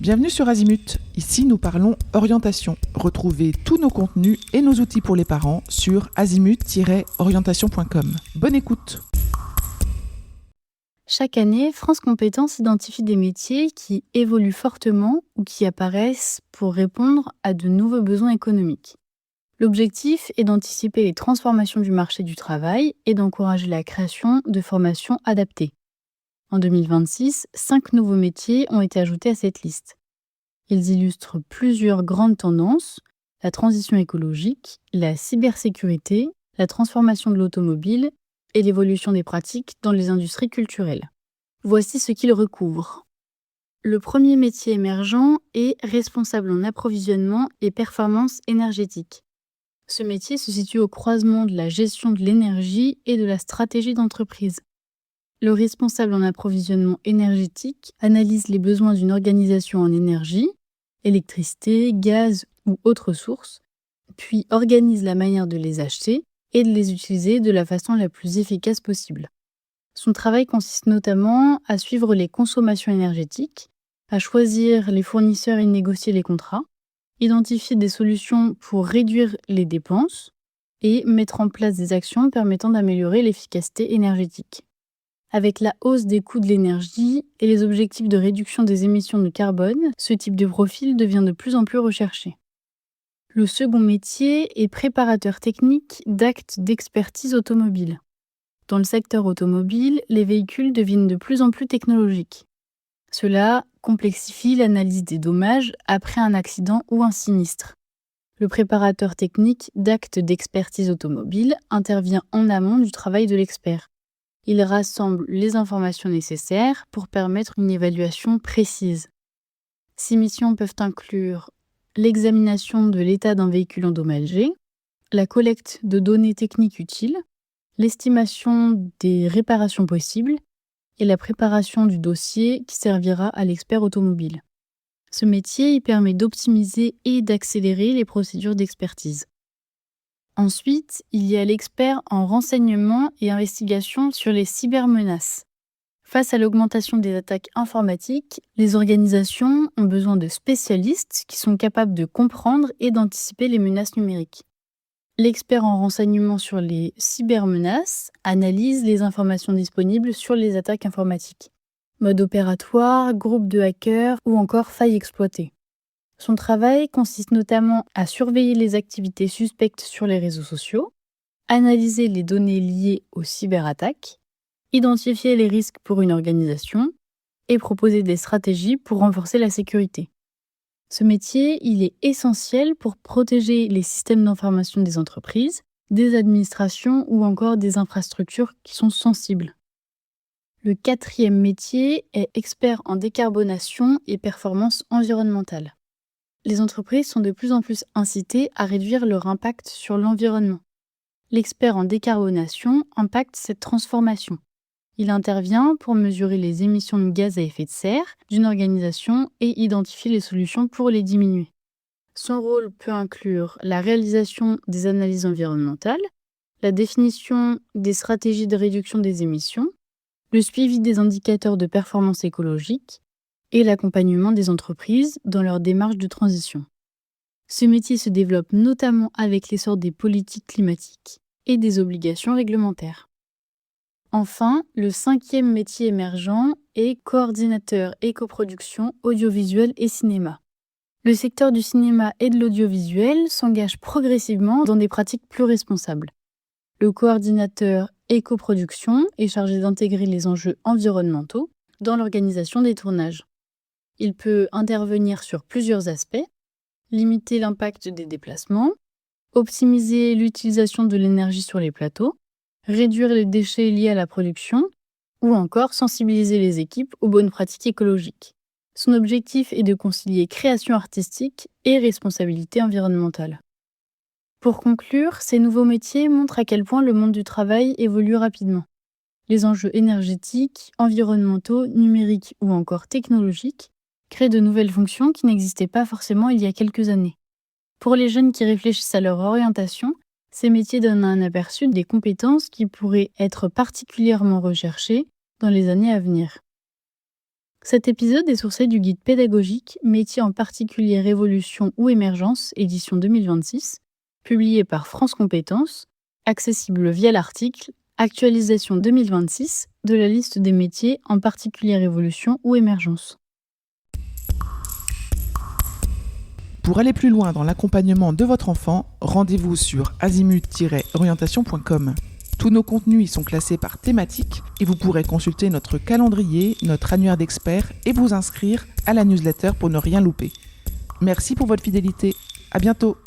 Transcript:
Bienvenue sur Azimut. Ici, nous parlons orientation. Retrouvez tous nos contenus et nos outils pour les parents sur azimut-orientation.com. Bonne écoute. Chaque année, France Compétences identifie des métiers qui évoluent fortement ou qui apparaissent pour répondre à de nouveaux besoins économiques. L'objectif est d'anticiper les transformations du marché du travail et d'encourager la création de formations adaptées. En 2026, 5 nouveaux métiers ont été ajoutés à cette liste. Ils illustrent plusieurs grandes tendances: la transition écologique, la cybersécurité, la transformation de l'automobile et l'évolution des pratiques dans les industries culturelles. Voici ce qu'ils recouvrent. Le premier métier émergent est responsable en approvisionnement et performance énergétique. Ce métier se situe au croisement de la gestion de l'énergie et de la stratégie d'entreprise. Le responsable en approvisionnement énergétique analyse les besoins d'une organisation en énergie, électricité, gaz ou autres sources, puis organise la manière de les acheter et de les utiliser de la façon la plus efficace possible. Son travail consiste notamment à suivre les consommations énergétiques, à choisir les fournisseurs et négocier les contrats, identifier des solutions pour réduire les dépenses et mettre en place des actions permettant d'améliorer l'efficacité énergétique. Avec la hausse des coûts de l'énergie et les objectifs de réduction des émissions de carbone, ce type de profil devient de plus en plus recherché. Le second métier est préparateur technique d'actes d'expertise automobile. Dans le secteur automobile, les véhicules deviennent de plus en plus technologiques. Cela complexifie l'analyse des dommages après un accident ou un sinistre. Le préparateur technique d'actes d'expertise automobile intervient en amont du travail de l'expert. Il rassemble les informations nécessaires pour permettre une évaluation précise. Ces missions peuvent inclure l'examination de l'état d'un véhicule endommagé, la collecte de données techniques utiles, l'estimation des réparations possibles et la préparation du dossier qui servira à l'expert automobile. Ce métier permet d'optimiser et d'accélérer les procédures d'expertise. Ensuite, il y a l'expert en renseignement et investigation sur les cybermenaces. Face à l'augmentation des attaques informatiques, les organisations ont besoin de spécialistes qui sont capables de comprendre et d'anticiper les menaces numériques. L'expert en renseignement sur les cybermenaces analyse les informations disponibles sur les attaques informatiques. Mode opératoire, groupe de hackers ou encore failles exploitées. Son travail consiste notamment à surveiller les activités suspectes sur les réseaux sociaux, analyser les données liées aux cyberattaques, identifier les risques pour une organisation et proposer des stratégies pour renforcer la sécurité. Ce métier, il est essentiel pour protéger les systèmes d'information des entreprises, des administrations ou encore des infrastructures qui sont sensibles. Le quatrième métier est expert en décarbonation et performance environnementale. Les entreprises sont de plus en plus incitées à réduire leur impact sur l'environnement. L'expert en décarbonation impacte cette transformation. Il intervient pour mesurer les émissions de gaz à effet de serre d'une organisation et identifier les solutions pour les diminuer. Son rôle peut inclure la réalisation des analyses environnementales, la définition des stratégies de réduction des émissions, le suivi des indicateurs de performance écologique et l'accompagnement des entreprises dans leur démarche de transition. Ce métier se développe notamment avec l'essor des politiques climatiques et des obligations réglementaires. Enfin, le cinquième métier émergent est coordinateur éco-production audiovisuelle et cinéma. Le secteur du cinéma et de l'audiovisuel s'engage progressivement dans des pratiques plus responsables. Le coordinateur éco-production est chargé d'intégrer les enjeux environnementaux dans l'organisation des tournages. Il peut intervenir sur plusieurs aspects: limiter l'impact des déplacements, optimiser l'utilisation de l'énergie sur les plateaux, réduire les déchets liés à la production, ou encore sensibiliser les équipes aux bonnes pratiques écologiques. Son objectif est de concilier création artistique et responsabilité environnementale. Pour conclure, ces nouveaux métiers montrent à quel point le monde du travail évolue rapidement. Les enjeux énergétiques, environnementaux, numériques ou encore technologiques créent de nouvelles fonctions qui n'existaient pas forcément il y a quelques années. Pour les jeunes qui réfléchissent à leur orientation, ces métiers donnent un aperçu des compétences qui pourraient être particulièrement recherchées dans les années à venir. Cet épisode est sourcé du guide pédagogique Métiers en particulier révolution ou émergence, édition 2026, publié par France Compétences, accessible via l'article Actualisation 2026 de la liste des métiers en particulier révolution ou émergence. Pour aller plus loin dans l'accompagnement de votre enfant, rendez-vous sur azimut-orientation.com. Tous nos contenus y sont classés par thématique et vous pourrez consulter notre calendrier, notre annuaire d'experts et vous inscrire à la newsletter pour ne rien louper. Merci pour votre fidélité. À bientôt.